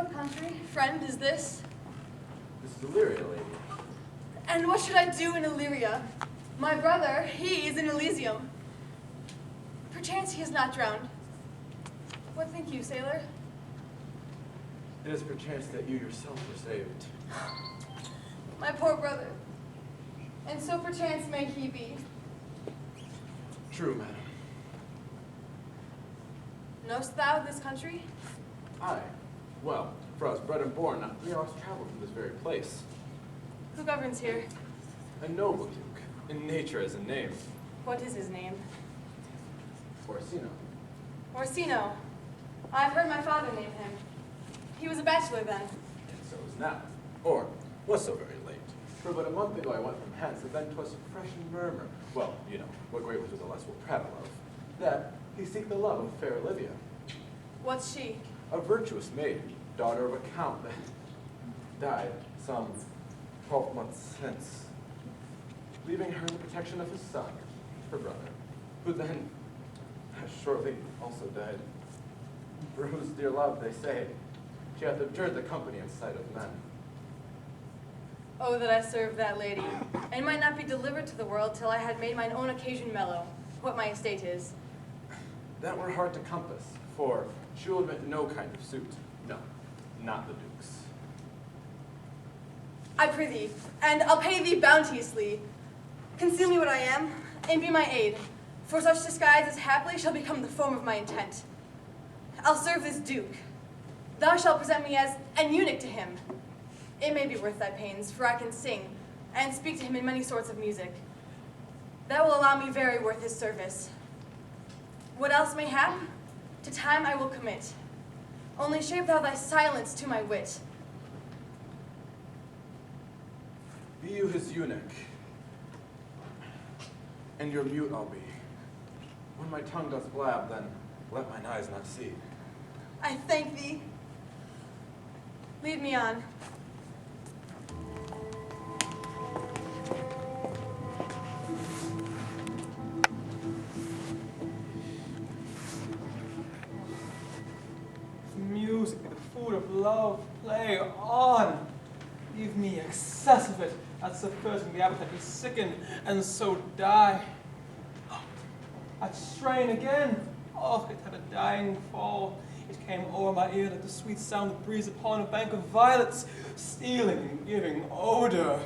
What country, friend, is this? This is Illyria, lady. And what should I do in Illyria? My brother, he is in Elysium. Perchance he is not drowned. What think you, sailor? It is perchance that you yourself were saved. My poor brother. And so perchance may he be. True, madam. Knowest thou this country? Aye. Well, for us bred and born, not 3 hours travel from this very place. Who governs here? A noble duke, in nature as in name. What is his name? Orsino. Orsino. I've heard my father name him. He was a bachelor then. And so is now. Or, was so very late. For but a month ago I went from hence, and then 'twas a fresh murmur. Well, you know, what great was the less will prattle of. That he seek the love of fair Olivia. What's she? A virtuous maid, daughter of a count that died some 12 months since, leaving her in the protection of his son, her brother, who then has shortly also died. For whose dear love, they say, she hath abjured the company and sight of men. Oh, that I served that lady, and might not be delivered to the world till I had made mine own occasion mellow, what my estate is. That were hard to compass, for she will admit no kind of suit. No, not the duke's. I prithee, and I'll pay thee bounteously. Conceal me what I am, and be my aid, for such disguise as haply shall become the form of my intent. I'll serve this duke. Thou shalt present me as an eunuch to him. It may be worth thy pains, for I can sing, and speak to him in many sorts of music. That will allow me very worth his service. What else may hap, to time I will commit. Only shape thou thy silence to my wit. Be you his eunuch, and your mute I'll be. When my tongue does blab, then let mine eyes not see. I thank thee. Lead me on. Music, the food of love, play on. Give me excess of it, at subverting the appetite be sickened, and so die. That strain again, oh, it had a dying fall. It came o'er my ear like the sweet sound of breeze upon a bank of violets, stealing and giving odor.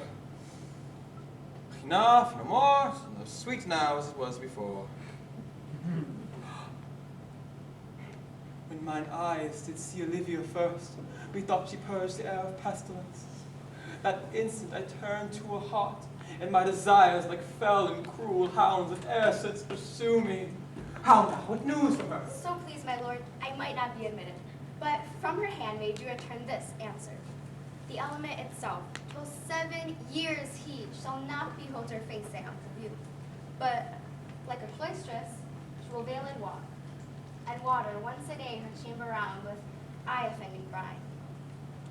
Enough, no more, no sweet now as it was before. When mine eyes did see Olivia first, methought she purged the air of pestilence. That instant I turned to her heart, and my desires, like fell and cruel hounds, have e'er since pursue me. How now? What news from her? So please, my lord, I might not be admitted, but from her handmaid you return this answer. The element itself, though 7 years he shall not behold her face say unto view, but like a cloistress, she will veil and walk, and water once a day her chamber round with eye-offending brine.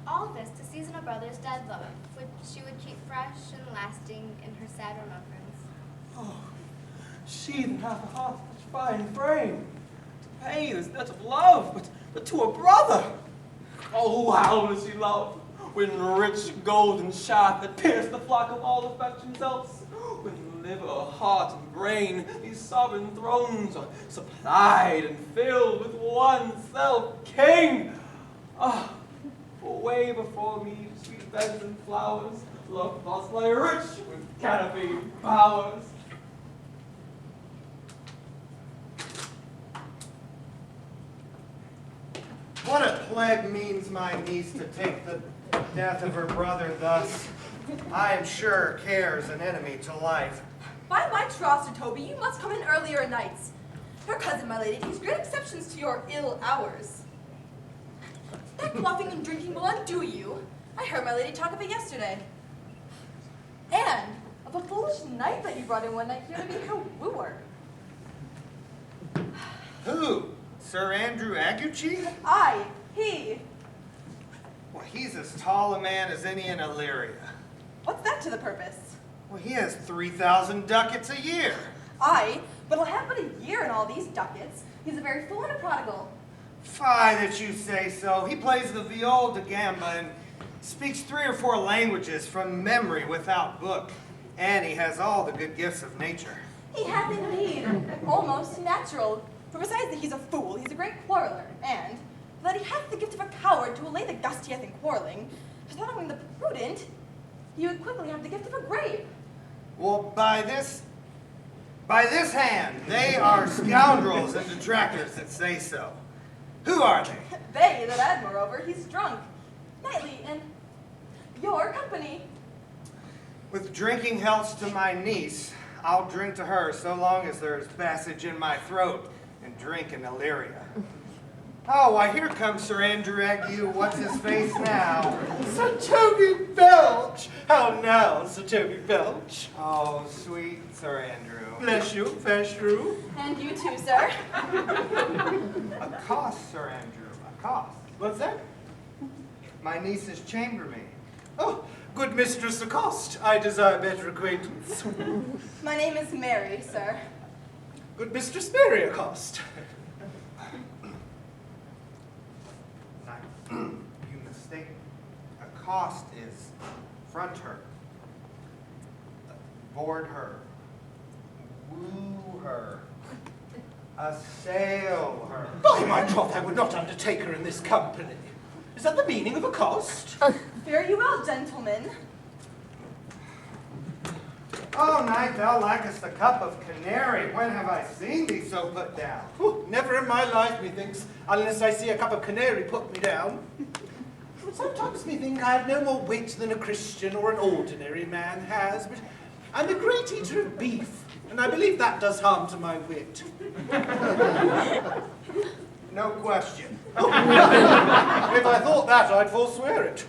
All this to season a brother's dead love, which she would keep fresh and lasting in her sad remembrance. Oh, she that hath a heart such fine frame, to pay this debt of love, but to a brother. Oh, how does she love, when rich golden shaft had pierced the flock of all affections else, when liver, heart, and brain, these sovereign thrones are supplied and filled with one self-king. Ah, for way before me, sweet beds and flowers, love thoughts lie rich with canopied bowers. What a plague means my niece to take the death of her brother thus? I am sure care's an enemy to life. By my troth, Sir Toby, you must come in earlier nights. Her cousin, my lady, takes great exceptions to your ill hours. That quaffing and drinking will undo you. I heard my lady talk of it yesterday. And of a foolish knight that you brought in one night here to be her wooer. Who? Sir Andrew Aguchi? Aye, he. Well, he's as tall a man as any in Illyria. What's that to the purpose? Well, he has 3,000 ducats a year. Aye, but he'll have but a year in all these ducats. He's a very fool and a prodigal. Fie that you say so. He plays the viol da gamba and speaks 3 or 4 languages from memory without book. And he has all the good gifts of nature. He hath indeed. Almost natural. For besides that he's a fool, he's a great quarreler, and that he hath the gift of a coward to allay the gust he hath in quarreling, just not knowing the prudent, he would quickly have the gift of a grape. Well, by this hand, they are scoundrels and detractors that say so. Who are they? They, that add moreover, he's drunk, nightly, in your company. With drinking healths to my niece, I'll drink to her so long as there's passage in my throat and drink in Illyria. Oh, why, here comes Sir Andrew Ague. What's his face now? Sir Toby Belch! How now, Sir Toby Belch? Oh, sweet Sir Andrew. Bless you, fair shrew. And you too, sir. Accost, Sir Andrew, accost. What's that? My niece's chambermaid. Oh, good Mistress Accost, I desire better acquaintance. My name is Mary, sir. Good Mistress Mary Accost. You mistake me. Accost is front her, board her, woo her, assail her. By my troth, I would not undertake her in this company. Is that the meaning of accost? Fare you well, gentlemen. Oh, knight, thou lackest a cup of canary. When have I seen thee so put down? Whew, never in my life, methinks, unless I see a cup of canary put me down. Sometimes methink I have no more wit than a Christian or an ordinary man has, but I'm a great eater of beef, and I believe that does harm to my wit. No question. If I thought that, I'd forswear it.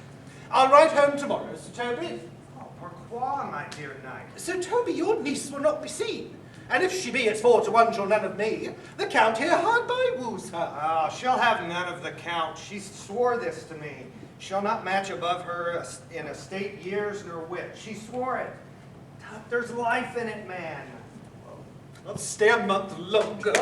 I'll ride home tomorrow, Sir Toby. Oh, pourquoi, my dear knight? Sir Toby, your niece will not be seen. And if she be at 4 to 1 shall none of me, the Count here hard by woos her. Oh, she'll have none of the Count. She swore this to me. She'll not match above her in estate, years, nor wit. She swore it. There's life in it, man. I'll stay a month longer.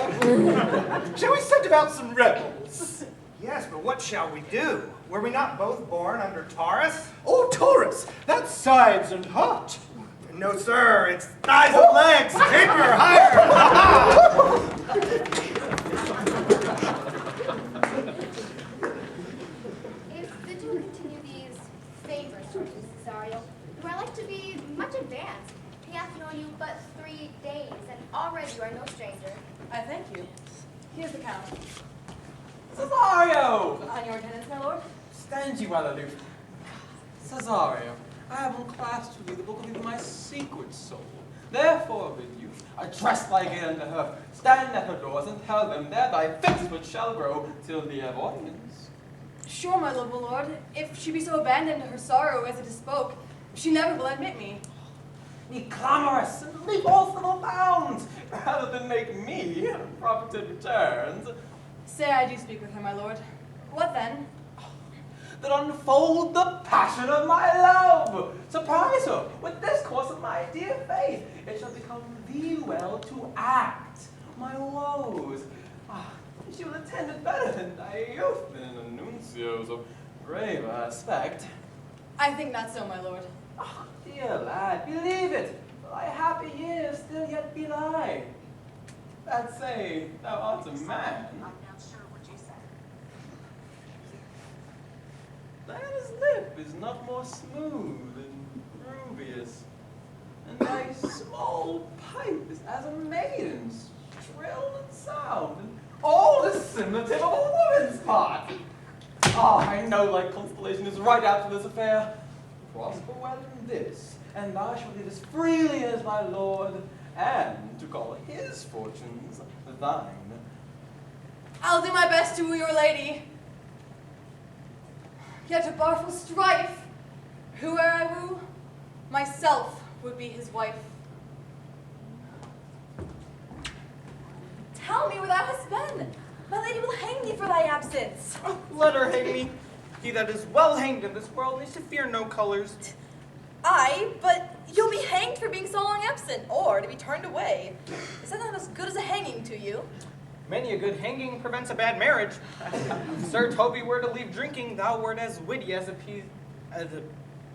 Shall we send about some rebels? Yes, but what shall we do? Were we not both born under Taurus? Oh, Taurus, that's sides and heart. No, sir, it's thighs and legs. Caper higher. If the two continue these favor stories, Cesario, you are like to be much advanced. He hath known you but 3 days, and already you are no stranger. I thank you. Here's the count. Cesario! On your attendance, my lord. Stand you well aloof. Cesario, I have unclasped for you the book of even my secret soul. Therefore, bid you, address thy gale unto her, stand at her doors, and tell them there thy fixed foot shall grow till the avoidance. Sure, my noble lord. If she be so abandoned to her sorrow as it is spoke, she never will admit me. Be clamorous and leap all civil bounds, rather than make me profited returns. Say I do speak with her, my lord. What then? That unfold the passion of my love. Surprise her with discourse of my dear faith. It shall become thee well to act my woes. She will attend it better than thy youth than in annuncios of grave aspect. I think not so, my lord. Dear lad, believe it. Thy happy years still yet belie. That say, thou art a man. Thine lip is not more smooth and rubious, and thy small pipe is as a maiden's, shrill and sound, and all the simulative of a woman's part. I know thy constellation is right out for this affair. Prosper well in this, and thou shalt live as freely as my lord, and to call his fortunes thine. I'll do my best to woo your lady. Yet a barful strife, whoe'er I woo, myself would be his wife. Tell me where thou hast been. My lady will hang thee for thy absence. Oh, let her hang me. He that is well hanged in this world needs to fear no colors. Aye, but you'll be hanged for being so long absent, or to be turned away. Is that not as good as a hanging to you? Many a good hanging prevents a bad marriage. If Sir Toby were to leave drinking, thou wert as witty as a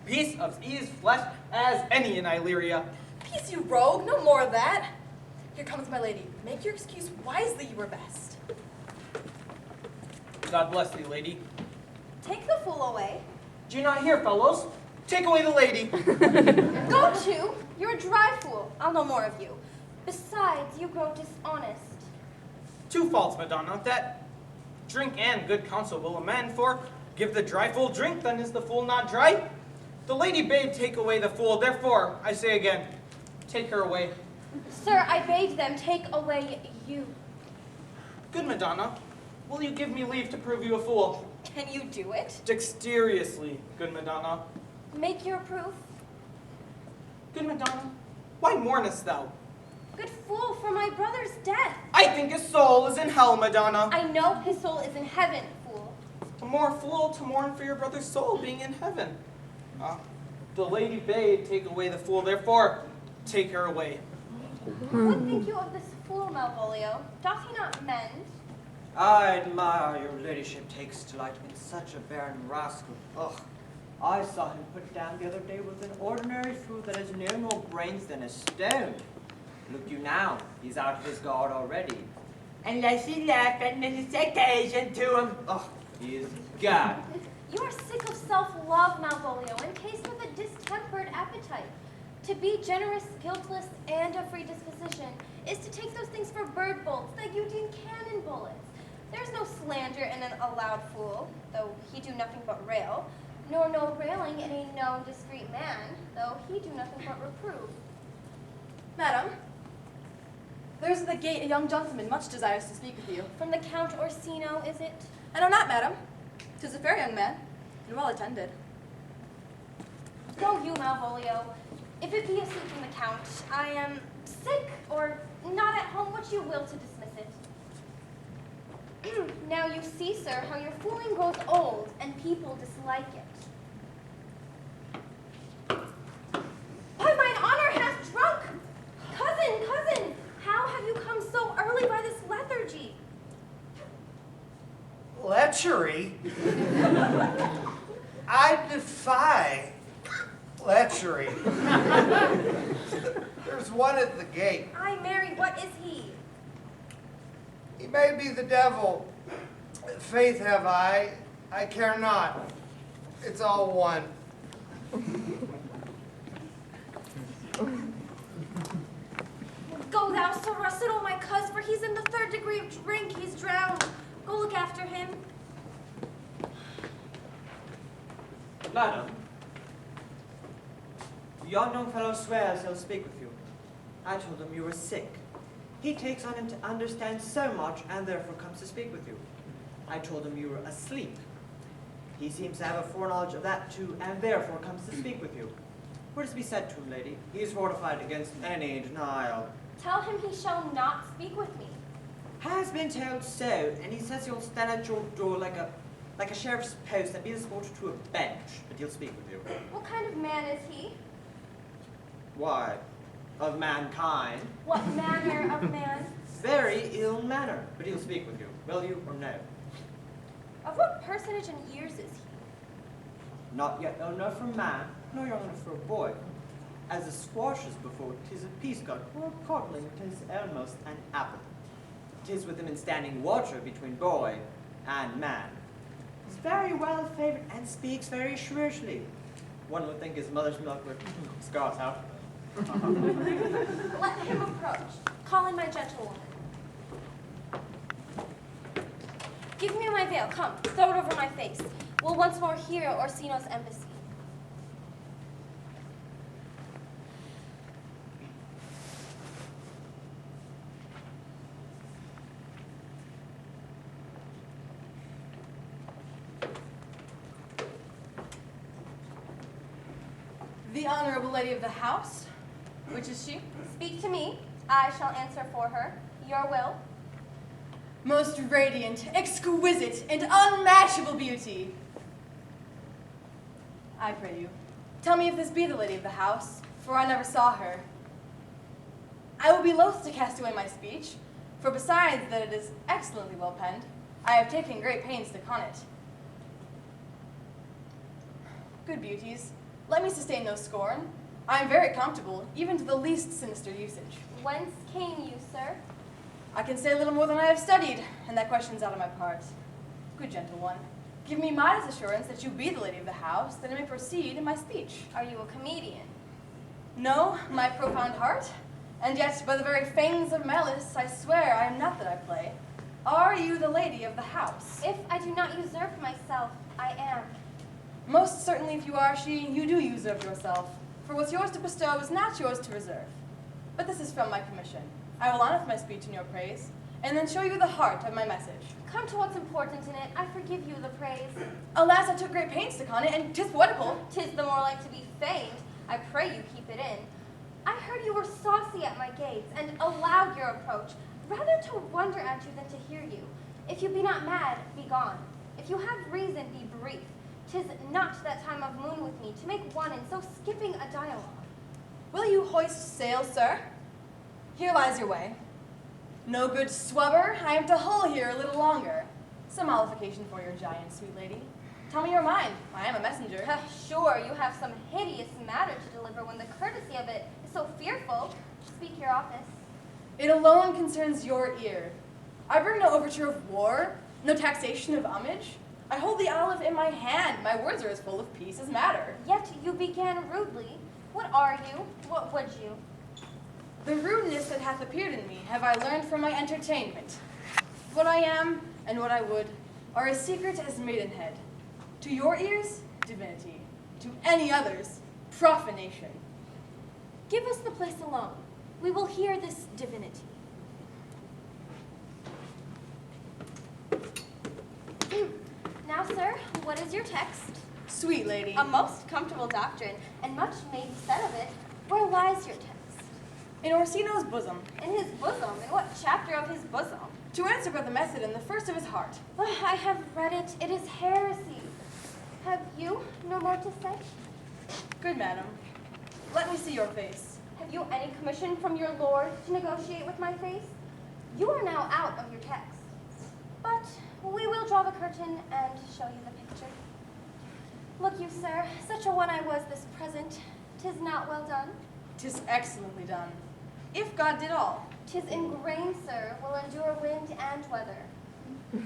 piece of ease flesh as any in Illyria. Peace, you rogue, no more of that. Here comes my lady. Make your excuse wisely, you were best. God bless thee, lady. Take the fool away. Do you not hear, fellows? Take away the lady. Go to. You're a dry fool. I'll know more of you. Besides, you grow dishonest. 2 faults, Madonna, that drink and good counsel will amend, for give the dry fool drink, then is the fool not dry? The lady bade take away the fool, therefore, I say again, take her away. Sir, I bade them take away you. Good Madonna, will you give me leave to prove you a fool? Can you do it? Dexterously, good Madonna. Make your proof. Good Madonna, why mournest thou? Good fool, for my brother's death. I think his soul is in hell, Madonna. I know his soul is in heaven, fool. A more fool to mourn for your brother's soul being in heaven. The lady bade take away the fool, therefore take her away. What think you of this fool, Malvolio? Doth he not mend? I admire your ladyship takes delight in such a barren rascal. Ugh, I saw him put down the other day with an ordinary fool that has no more brains than a stone. Look you now, he's out of his guard already. Unless he laugh and it's occasion to him. Ugh, he is gone. You are sick of self-love, Malvolio, encased with a distempered appetite. To be generous, guiltless, and of free disposition is to take those things for bird bolts that you deem cannon bullets. There's no slander in a loud fool, though he do nothing but rail, nor no railing in a known discreet man, though he do nothing but reprove. Madam, there's at the gate a young gentleman much desires to speak with you. From the Count Orsino, is it? I know not, madam. 'Tis a fair young man, and well attended. Go you, Malvolio. If it be a suit from the Count, I am sick or not at home, which you will to dismiss it. Now you see, sir, how your fooling grows old, and people dislike it. By mine honor hath drunk! Cousin, how have you come so early by this lethargy? Lechery? I defy lechery. There's one at the gate. Ay, Mary, what is he? He may be the devil. Faith have I care not. It's all one. Go thou, Sir Russet, oh my cuz, for he's in the 3rd degree of drink, he's drowned. Go look after him. Madam, yon young fellow swears he'll speak with you. I told him you were sick. He takes on him to understand so much and therefore comes to speak with you. I told him you were asleep. He seems to have a foreknowledge of that too and therefore comes to speak with you. What is to be said to him, lady? He is fortified against any denial. Tell him he shall not speak with me. Has been told so, and he says he'll stand at your door like a sheriff's post and be escorted to a bench, but he'll speak with you. What kind of man is he? Why, of mankind. What manner of man? Very ill manner, but he'll speak with you. Will you or no? Of what personage and years is he? Not yet old enough for man, nor young enough for a boy. As the squashes before, 'tis a peascod, or a codling, 'tis almost an apple. 'Tis with him in standing water between boy and man. He's very well favored and speaks very shrewdly. One would think his mother's milk would scoff out. Let him approach. Call in my gentlewoman. Give me my veil. Come, throw it over my face. We'll once more hear Orsino's embassy. The honorable lady of the house, which is she? Speak to me. I shall answer for her. Your will. Most radiant, exquisite, and unmatchable beauty. I pray you, tell me if this be the lady of the house, for I never saw her. I will be loath to cast away my speech, For besides that it is excellently well penned, I have taken great pains to con it. Good beauties, let me sustain no scorn. I am very comfortable, even to the least sinister usage. Whence came you, sir? I can say little more than I have studied, and that question's out of my part. Good gentle one, give me modest assurance that you be the lady of the house, that I may proceed in my speech. Are you a comedian? No, my profound heart, and yet by the very fangs of malice, I swear I am not that I play. Are you the lady of the house? If I do not usurp myself, I am. Most certainly if you are she, you do usurp yourself. For what's yours to bestow is not yours to reserve. But this is from my commission. I will honor my speech in your praise, and then show you the heart of my message. Come to what's important in it. I forgive you the praise. Alas, I took great pains to con it, and 'tis poetical. 'Tis the more like to be feigned. I pray you keep it in. I heard you were saucy at my gates, and allowed your approach, rather to wonder at you than to hear you. If you be not mad, be gone. If you have reason, be brief. 'Tis not that time of moon with me to make one in so skipping a dialogue. Will you hoist sail, sir? Here lies your way. No good swubber, I am to hull here a little longer. Some mollification for your giant, sweet lady. Tell me your mind, I am a messenger. Sure, you have some hideous matter to deliver when the courtesy of it is so fearful. Speak your office. It alone concerns your ear. I bring no overture of war, no taxation of homage. I hold the olive in my hand, my words are as full of peace as matter. Yet you began rudely. What are you? What would you? The rudeness that hath appeared in me have I learned from my entertainment. What I am and what I would are as secret as maidenhead. To your ears, divinity. To any others, profanation. Give us the place alone. We will hear this divinity. Now, sir, what is your text? Sweet lady. A most comfortable doctrine, and much may be said of it. Where lies your text? In Orsino's bosom. In his bosom? In what chapter of his bosom? To answer by the method in the first of his heart. I have read it. It is heresy. Have you no more to say? Good madam, let me see your face. Have you any commission from your lord to negotiate with my face? You are now out of your text. But we will draw the curtain and show you the picture. Look you, sir, such a one I was this present. 'Tis not well done. 'Tis excellently done. If God did all. 'Tis in grain, sir, will endure wind and weather.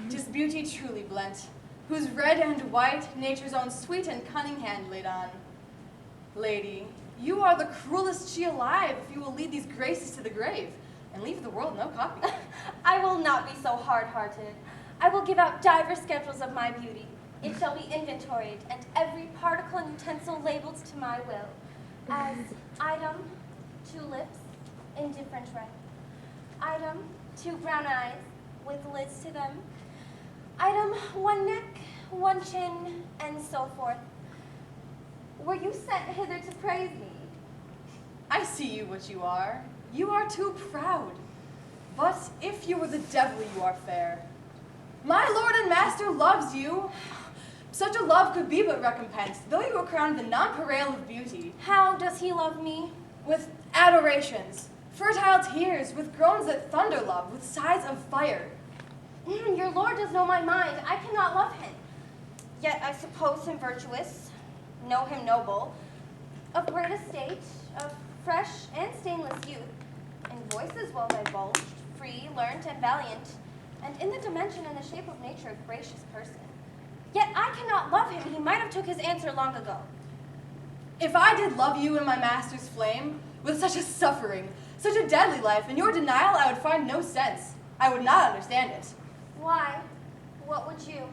'Tis beauty truly blent, whose red and white nature's own sweet and cunning hand laid on. Lady, you are the cruelest she alive if you will lead these graces to the grave, and leave the world no copy. I will not be so hard-hearted. I will give out divers schedules of my beauty. It shall be inventoried, and every particle and utensil labeled to my will. As item, 2 lips, indifferent red. Item, 2 brown eyes, with lids to them. Item, 1 neck, 1 chin, and so forth. Were you sent hither to praise me? I see you what you are. You are too proud. But if you were the devil, you are fair. My lord and master loves you. Such a love could be but recompensed, though you were crowned the nonpareil of beauty. How does he love me? With adorations, fertile tears, with groans that thunder love, with sighs of fire. Your lord does know my mind. I cannot love him. Yet I suppose him virtuous, know him noble, of great estate, of fresh and stainless youth, in voices well divulged, free, learnt, and valiant, and in the dimension and the shape of nature a gracious person. Yet I cannot love him. He might have took his answer long ago. If I did love you in my master's flame, with such a suffering, such a deadly life, in your denial I would find no sense. I would not understand it. Why? What would you?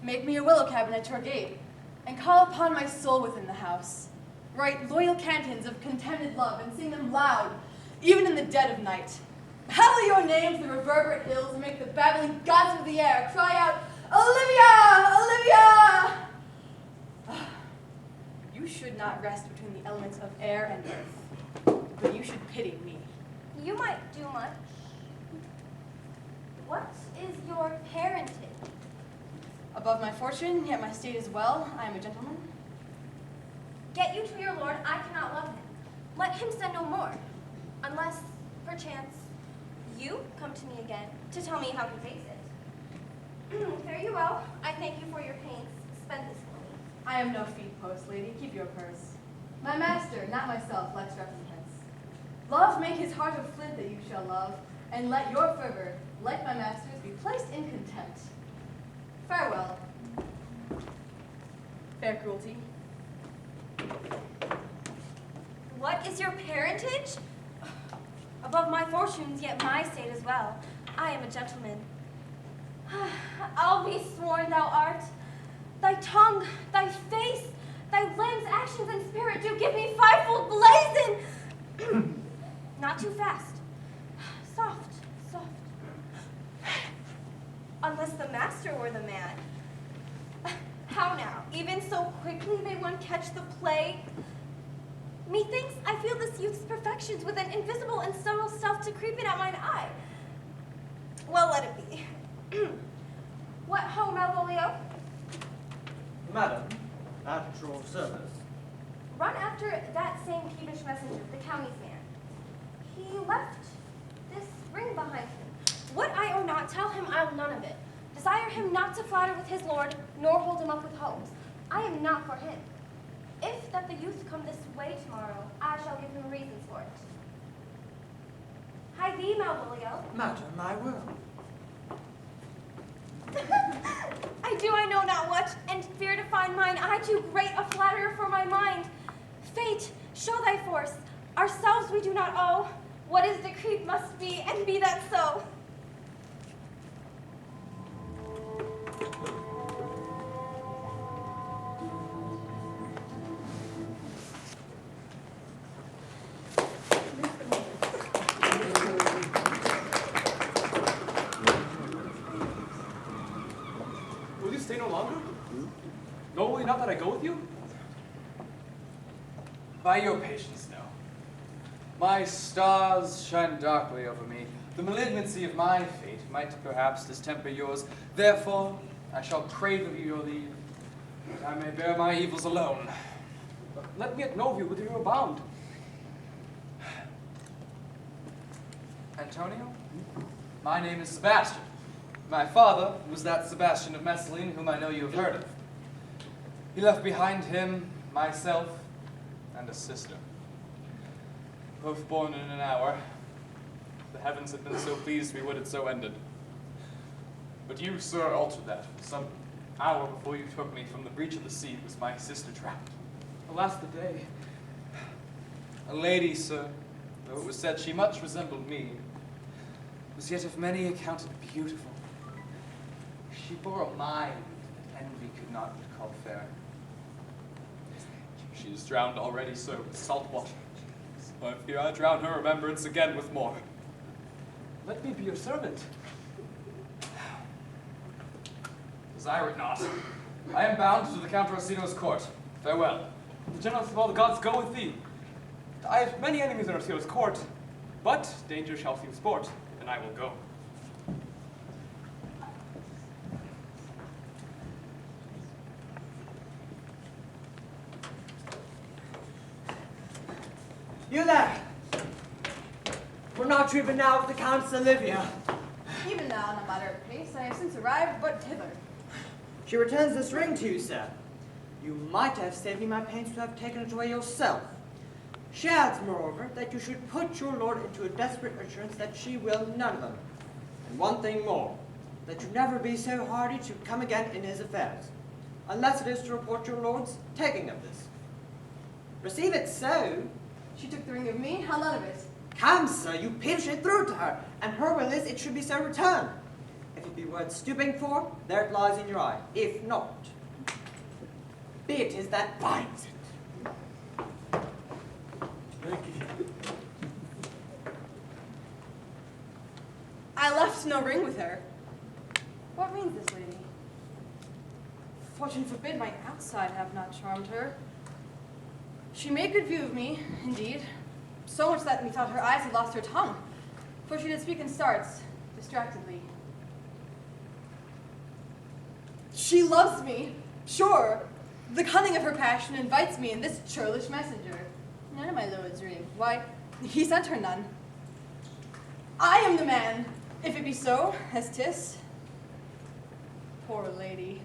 Make me a willow cabin at your gate, and call upon my soul within the house. Write loyal cantons of contented love, and sing them loud, even in the dead of night. Hallow your name to the reverberate hills, and make the babbling gods of the air cry out, Olivia! Olivia! You should not rest between the elements of air and earth, but you should pity me. You might do much. What is your parentage? Above my fortune, yet my state is well. I am a gentleman. Get you to your lord, I cannot love him. Let him send no more, unless, perchance, you come to me again to tell me how to face it. Fare you well. I thank you for your pains. Spend this for me. I am no feet post, lady. Keep your purse. My master, not myself, lacks recompense. Love make his heart of flint that you shall love, and let your fervor, like my master's, be placed in content. Farewell. Fair cruelty. What is your parentage? Above my fortunes, yet my state as well. I am a gentleman. I'll be sworn thou art. Thy tongue, thy face, thy limbs, actions, and spirit do give me fivefold blazon. Not too fast. Soft, soft. Unless the master were the man. How now? Even so quickly may one catch the play? Methinks I feel this youth's perfections with an invisible and subtle stealth to creep in at mine eye. Well, let it be. What ho, Malvolio? Madam, at your service. Run after that same peevish messenger, the county's man. He left this ring behind him. What I or not tell him, I'll none of it. Desire him not to flatter with his lord, nor hold him up with hopes. I am not for him. If that the youth come this way tomorrow, I shall give him reasons for it. Hi thee, Malvolio. Madam, I will. I know not what, and fear to find mine eye too great a flatterer for my mind. Fate, show thy force. Ourselves we do not owe. What is decreed must be, and be that so. Will you stay no longer? No, will you not that I go with you? By your patience now. My stars shine darkly over me. The malignancy of my fate might perhaps distemper yours. Therefore, I shall crave of you your leave, that I may bear my evils alone. But let me know of you whither you are bound. Antonio, my name is Sebastian. My father was that Sebastian of Messalene whom I know you have heard of. He left behind him myself and a sister, both born in an hour. The heavens had been so pleased we would it so ended. But you, sir, altered that. Some hour before you took me from the breach of the sea was my sister trapped. Alas the day. A lady, sir, though it was said she much resembled me, was yet of many accounted beautiful. She bore a mind that envy could not but call fair. She is drowned already, sir, with salt water. So I fear I drown her remembrance again with more. Let me be your servant. Desire it not. I am bound to the Count Orsino's court. Farewell. The generals of all the gods go with thee. I have many enemies in Orsino's court, but danger shall seem sport, and I will go. You there! We're not driven now of the Countess Olivia. Even now, on a moderate pace, I have since arrived but hither. She returns this ring to you, sir. You might have saved me my pains to have taken it away yourself. She adds, moreover, that you should put your lord into a desperate assurance that she will none of them. And one thing more, that you never be so hardy to come again in his affairs, unless it is to report your lord's taking of this. Receive it so. She took the ring of me, how none of it. Come, sir, you pinch it through to her, and her will is it should be so returned. If it be worth stooping for, there it lies in your eye. If not, be it is that binds it. Thank you. I left no ring with her. What means this, lady? Fortune forbid my outside have not charmed her. She made good view of me, indeed, so much that methought her eyes had lost her tongue, for she did speak in starts, distractedly. She loves me, sure. The cunning of her passion invites me in this churlish messenger. None of my lord's ring. Why, he sent her none. I am the man, if it be so, as 'tis. Poor lady,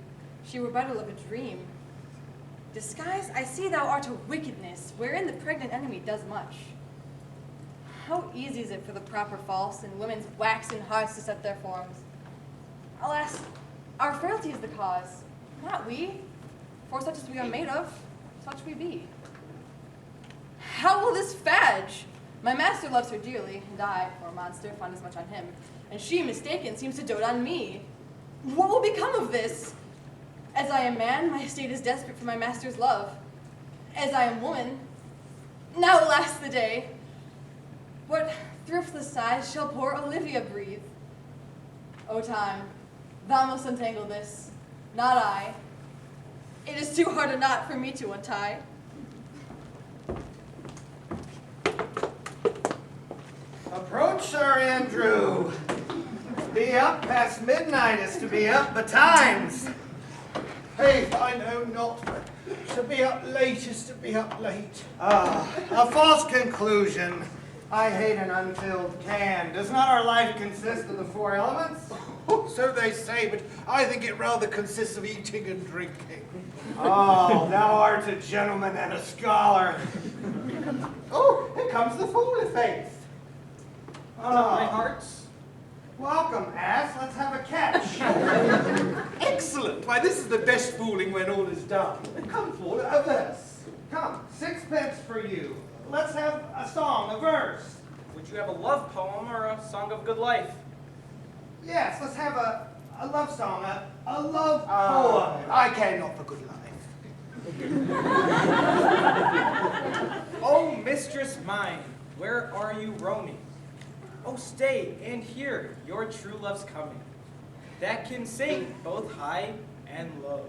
she were but of a dream. Disguise, I see thou art a wickedness, wherein the pregnant enemy does much. How easy is it for the proper false in women's waxen hearts to set their forms? Alas, our frailty is the cause, not we, for such as we are made of, such we be. How will this fadge? My master loves her dearly, and I, poor monster, fond as much on him, and she, mistaken, seems to dote on me. What will become of this? As I am man, my state is desperate for my master's love. As I am woman, now alas the day. What thriftless sighs shall poor Olivia breathe? O time, thou must untangle this, not I. It is too hard a knot for me to untie. Approach, Sir Andrew. To be up past midnight is to be up betimes. Faith, I know not, but to be up late is to be up late. A false conclusion. I hate an unfilled can. Does not our life consist of the four elements? So they say, but I think it rather consists of eating and drinking. Oh, thou art a gentleman and a scholar. Oh, here comes the fool of faith. My hearts. Welcome, ass. Let's have a catch. Excellent. Why, this is the best fooling when all is done. Come forward, a verse. Come, 6 pence for you. Let's have a song, a verse. Would you have a love poem or a song of good life? Yes, let's have a love song, a love poem. I care not for good life. Oh, mistress mine, where are you roaming? Oh, stay and hear your true love's coming, that can sing both high and low.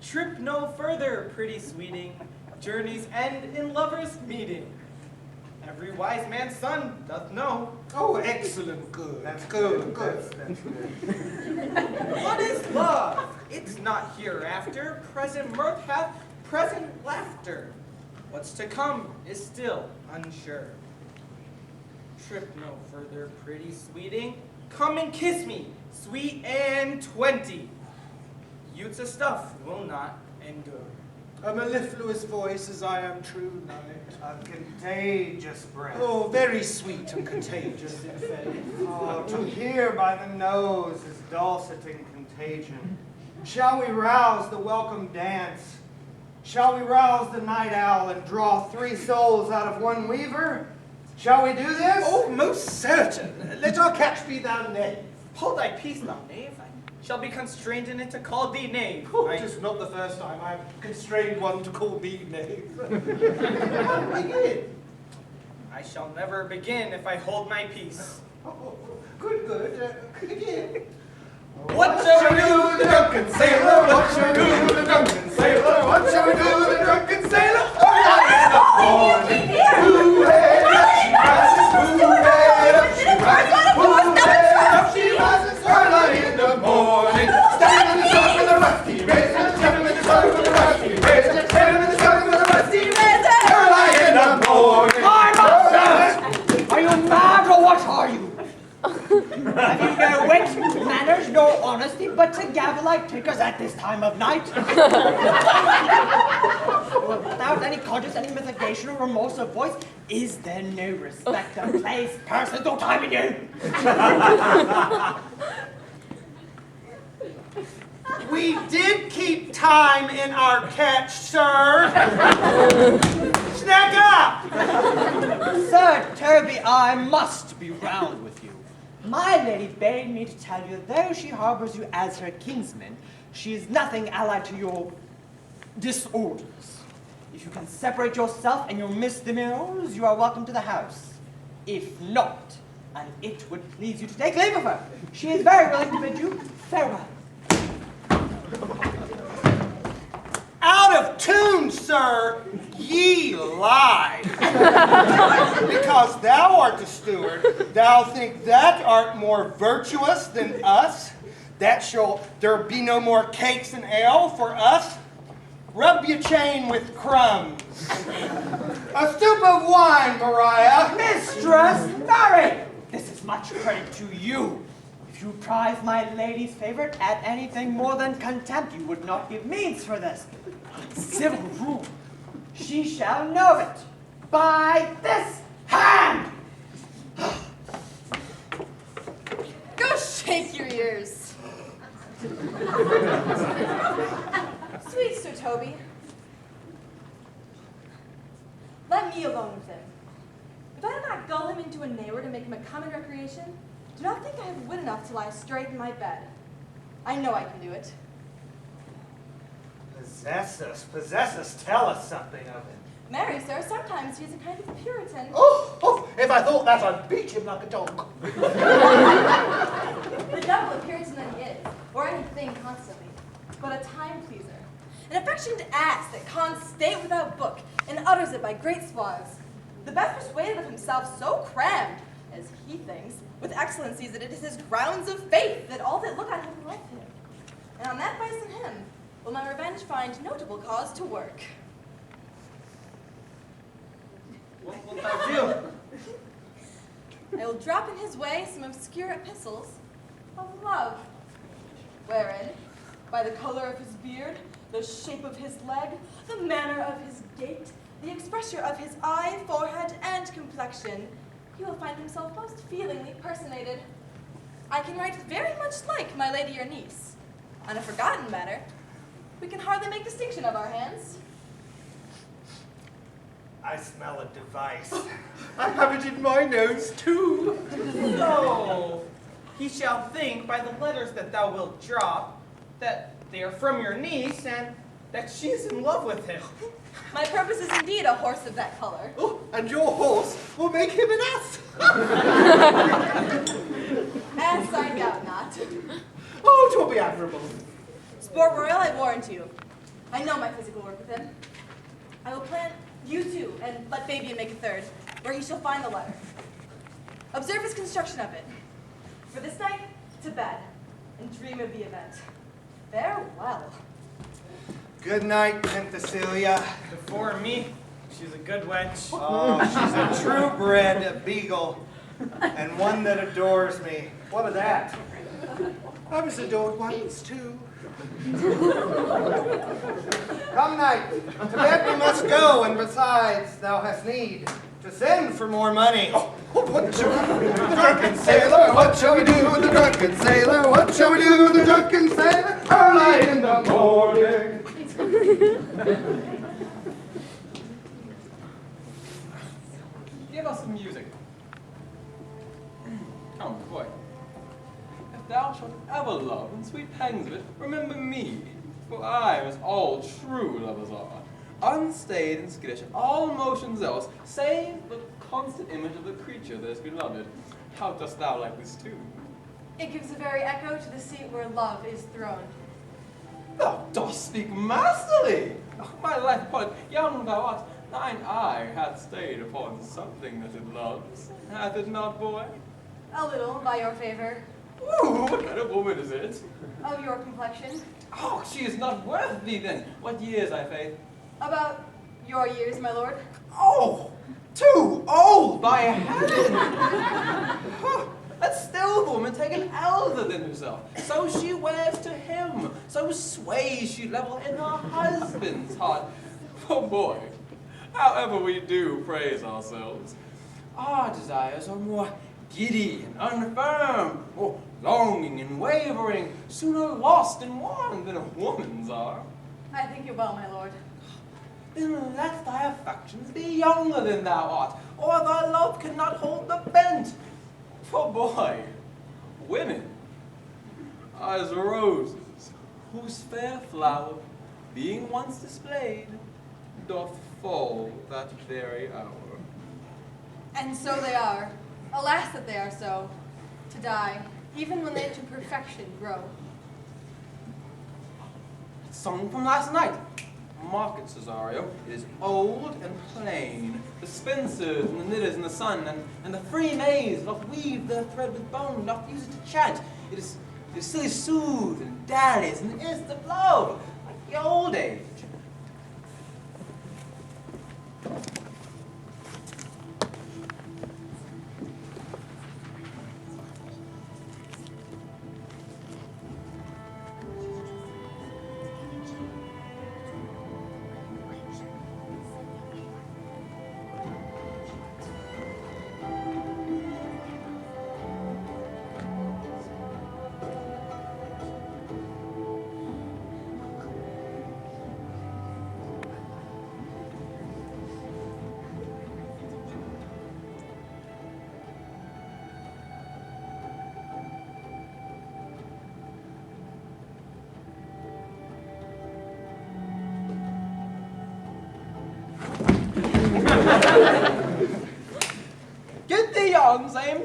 Trip no further, pretty sweeting, journeys end in lovers' meeting. Every wise man's son doth know. Oh, excellent, good. That's good, good. good. That's good. What is love? It's not hereafter. Present mirth hath present laughter. What's to come is still unsure. Trip no further, pretty sweeting. Come and kiss me, sweet and 20. Youth's a stuff will not endure. A mellifluous voice as I am true knight. A contagious breath. Oh, very sweet and contagious in faith. Oh, to hear by the nose is dulcet in contagion. Shall we rouse the welcome dance? Shall we rouse the night owl and draw 3 souls out of one weaver? Shall we do this? Oh, most certain. Let our catch be thou knave. Hold thy peace, thou knave. I shall be constrained in it to call thee knave. Oh, it is not the first time I have constrained one to call me knave. Begin. I shall never begin if I hold my peace. Oh, good, good. Begin. What shall we do with the drunken sailor? What shall we do with the drunken sailor? What shall we do with the drunken sailor? Oh, in the morning. Hoo-hey, up she rises. Hoo-hey, up she rises. Hoo-hey, up she rises. Early in the morning. Standing in the sun with a rusty razor. Standing in the sun with a rusty razor. Standing in the sun with a rusty razor. Early in the morning. My master! Are you mad or what are you? Have you no wit, manners, nor honesty, but to gabble like tickers at this time of night? Without any conscience, any mitigation or remorse of voice, is there no respect of place, persons, or time in you? We did keep time in our catch, sir. Snack up! Sir Toby, I must be round with you. My lady bade me to tell you, though she harbors you as her kinsman, she is nothing allied to your disorders. If you can separate yourself and your misdemeanors, you are welcome to the house. If not, and it would please you to take leave of her, she is very willing to bid you farewell. Out of tune, sir, ye lie. Because thou art the steward, thou think that art more virtuous than us, that shall there be no more cakes and ale for us. Rub your chain with crumbs. A stoup of wine, Maria. Mistress, marry! This is much credit to you. If you prize my lady's favorite at anything more than contempt, you would not give means for this. Civil rule. She shall know it by this hand. Go shake your ears. Sweet Sir Toby, let me alone with him. If I do not gull him into a neighbor to make him a common recreation, do not think I have wit enough to lie straight in my bed. I know I can do it. Possess us, tell us something of it. Marry, sir, sometimes he is a kind of Puritan. Oh, if I thought that, I'd beat him like a dog. The devil of Puritan that he is, or anything constantly, but a time pleaser. An affectionate ass that cons state without book, and utters it by great swaths. The best persuaded of himself so crammed, as he thinks, with excellencies that it is his grounds of faith that all that look on him love him. And on that vice in him will my revenge find notable cause to work. What wilt thou do? I will drop in his way some obscure epistles of love, wherein, by the color of his beard, the shape of his leg, the manner of his gait, the expression of his eye, forehead, and complexion, he will find himself most feelingly personated. I can write very much like my lady your niece. On a forgotten matter, we can hardly make distinction of our hands. I smell a device. I have it in my nose, too. So, he shall think by the letters that thou wilt drop that they are from your niece and that she is in love with him. My purpose is indeed a horse of that color. Oh, and your horse will make him an ass. Ass I doubt not. Oh, 'twill be admirable. Sport royal, I warrant you. I know my physical work with him. I will plant you two, and let Fabian make a third, where he shall find the letter. Observe his construction of it. For this night, to bed, and dream of the event. Farewell. Good night, Penthesilea. Before me, she's a good wench. Oh, she's a true-bred beagle, and one that adores me. What of that? I was adored once, too. Come, knight, to bed we must go, and besides, thou hast need to send for more money. Oh, what shall we do with the drunken sailor? What shall we do with the drunken sailor? What shall we do with the drunken sailor? Early in the morning. Give us some music. Come, boy. If thou shalt ever love in sweet pangs of it, remember me, for I am as all true lovers are, unstayed and skittish, all motions else, save the constant image of the creature that is beloved. How dost thou like this too? It gives a very echo to the seat where love is throned. Thou dost speak masterly! My life upon it, young thou art, thine eye hath stayed upon something that it loves, hath it not, boy? A little, by your favor. Ooh, what kind of woman is it? Of your complexion. Oh, she is not worth thee then. What years, I faith? About your years, my lord. Oh, too old, by heaven! Huh, let still the woman take an elder than herself. So she wears to him, so sways she level in her husband's heart. Oh boy, however we do praise ourselves, our desires are more giddy and unfirm, or longing and wavering, sooner lost and won than a woman's are. I think you well, my lord. Then let thy affections be younger than thou art, or thy love cannot hold the bent. For boy, women are as roses, whose fair flower, being once displayed, doth fall that very hour. And so they are. Alas that they are so. To die, even when they to perfection grow. Song from last night. Mark it, Cesario. It is old and plain. The spinsters and the knitters in the sun, and the free maids doth weave their thread with bone, doth use it to chant. It is silly soothe and daddies and instant love, like the old age.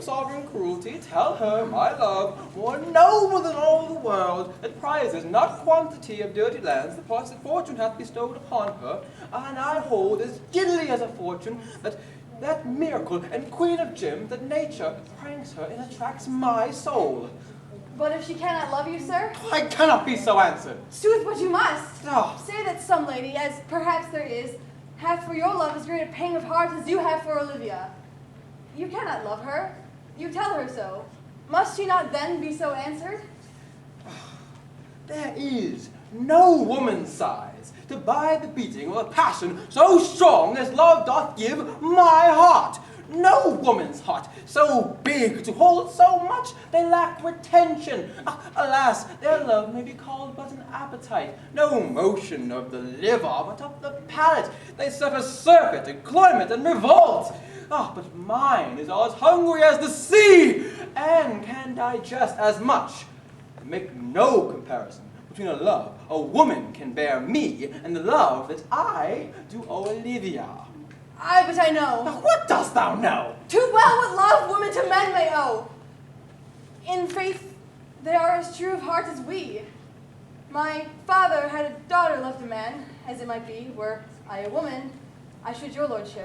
sovereign cruelty, tell her, my love, more noble than all the world, that prizes not quantity of dirty lands, the parts that fortune hath bestowed upon her, and I hold as giddily as a fortune that miracle and queen of gems that nature pranks her and attracts my soul. But if she cannot love you, sir, I cannot be so answered. sooth but you must. Oh. Say that some lady, as perhaps there is, hath for your love as great a pang of heart as you have for Olivia. You cannot love her. You tell her so. Must she not then be so answered? There is no woman's size to bide the beating of a passion so strong as love doth give my heart. No woman's heart so big to hold so much they lack retention. Alas, their love may be called but an appetite, no motion of the liver but of the palate. They suffer surfeit, employment, and revolt. But mine is as hungry as the sea, and can digest as much. Make no comparison between a love a woman can bear me and the love that I do owe Olivia. Aye, but I know. What dost thou know? Too well what love women to men may owe. In faith, they are as true of heart as we. My father had a daughter loved a man, as it might be, were I a woman, I should your lordship.